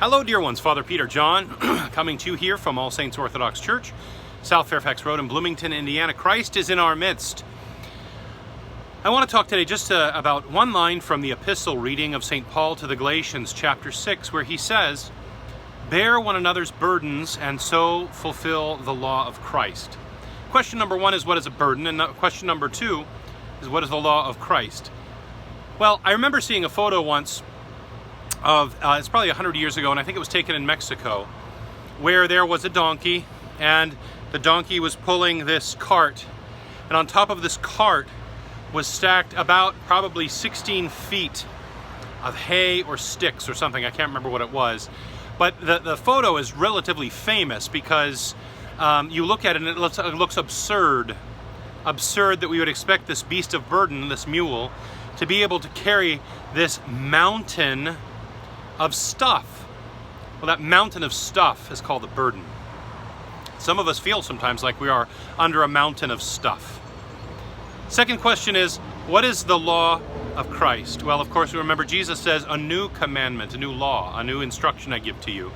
Hello, dear ones. Father Peter John coming to you here from All Saints Orthodox Church, South Fairfax Road in Bloomington, Indiana. Christ is in our midst. I want to talk today just about one line from the epistle reading of St. Paul to the Galatians, chapter 6, where he says, "Bear one another's burdens and so fulfill the law of Christ." Question number one is, what is a burden? And question number two is, what is the law of Christ? Well, I remember seeing a photo once of, it's probably 100 years ago, and I think it was taken in Mexico, where there was a donkey, and the donkey was pulling this cart, and on top of this cart was stacked about probably 16 feet of hay or sticks or something. I can't remember what it was. But the photo is relatively famous because you look at it and it looks absurd. Absurd that we would expect this beast of burden, this mule, to be able to carry this mountain of stuff. Well, that mountain of stuff is called a burden. Some of us feel sometimes like we are under a mountain of stuff. Second question is, what is the law of Christ? Well, of course, we remember Jesus says, a new commandment, a new law, a new instruction I give to you,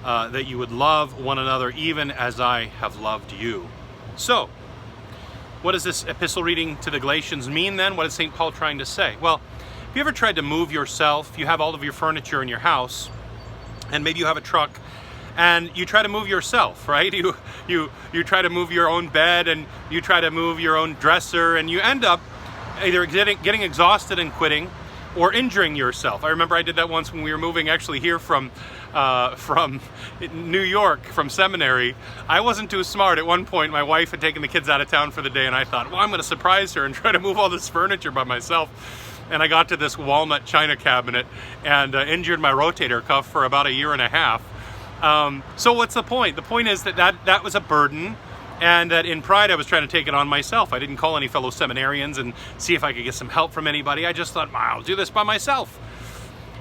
that you would love one another even as I have loved you. So, what does this epistle reading to the Galatians mean then? What is St. Paul trying to say? Well, have you ever tried to move yourself? You have all of your furniture in your house, and maybe you have a truck, and you try to move yourself, right? You try to move your own bed, and you try to move your own dresser, and you end up either getting exhausted and quitting, or injuring yourself. I remember I did that once when we were moving actually here from New York, from seminary. I wasn't too smart. At one point, my wife had taken the kids out of town for the day, and I thought, well, I'm going to surprise her and try to move all this furniture by myself. And I got to this walnut china cabinet and injured my rotator cuff for about a year and a half. So what's the point? The point is that was a burden, and that in pride I was trying to take it on myself. I didn't call any fellow seminarians and see if I could get some help from anybody. I just thought, I'll do this by myself.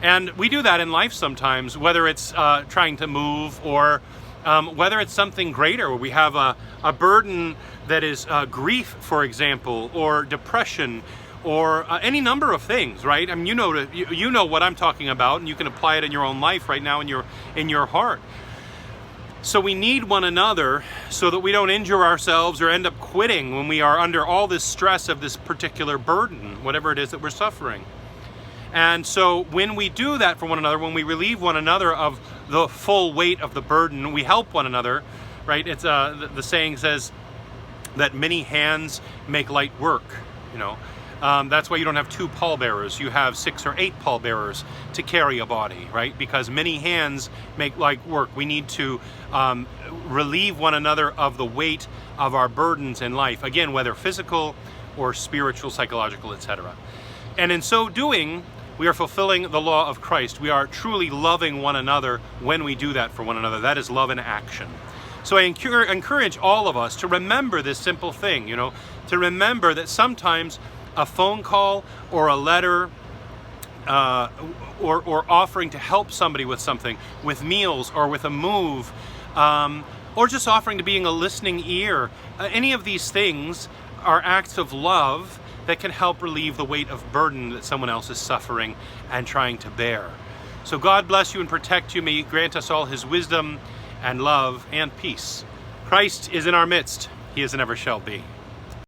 And we do that in life sometimes, whether it's trying to move or whether it's something greater, where we have a burden that is grief, for example, or depression, or any number of things, right? I mean, you know what I'm talking about, and you can apply it in your own life right now in your heart. So we need one another so that we don't injure ourselves or end up quitting when we are under all this stress of this particular burden, whatever it is that we're suffering. And so when we do that for one another, when we relieve one another of the full weight of the burden, we help one another, right? It's the saying says that many hands make light work, you know. That's why you don't have two pallbearers. You have 6 or 8 pallbearers to carry a body, right? Because many hands make light work. We need to relieve one another of the weight of our burdens in life. Again, whether physical or spiritual, psychological, etc. And in so doing, we are fulfilling the law of Christ. We are truly loving one another when we do that for one another. That is love in action. So I encourage all of us to remember this simple thing, you know, to remember that sometimes a phone call or a letter or offering to help somebody with something, with meals or with a move, or just offering to being a listening ear, any of these things are acts of love that can help relieve the weight of burden that someone else is suffering and trying to bear. So God bless you and protect you. May He grant us all His wisdom and love and peace. Christ is in our midst. He is and ever shall be.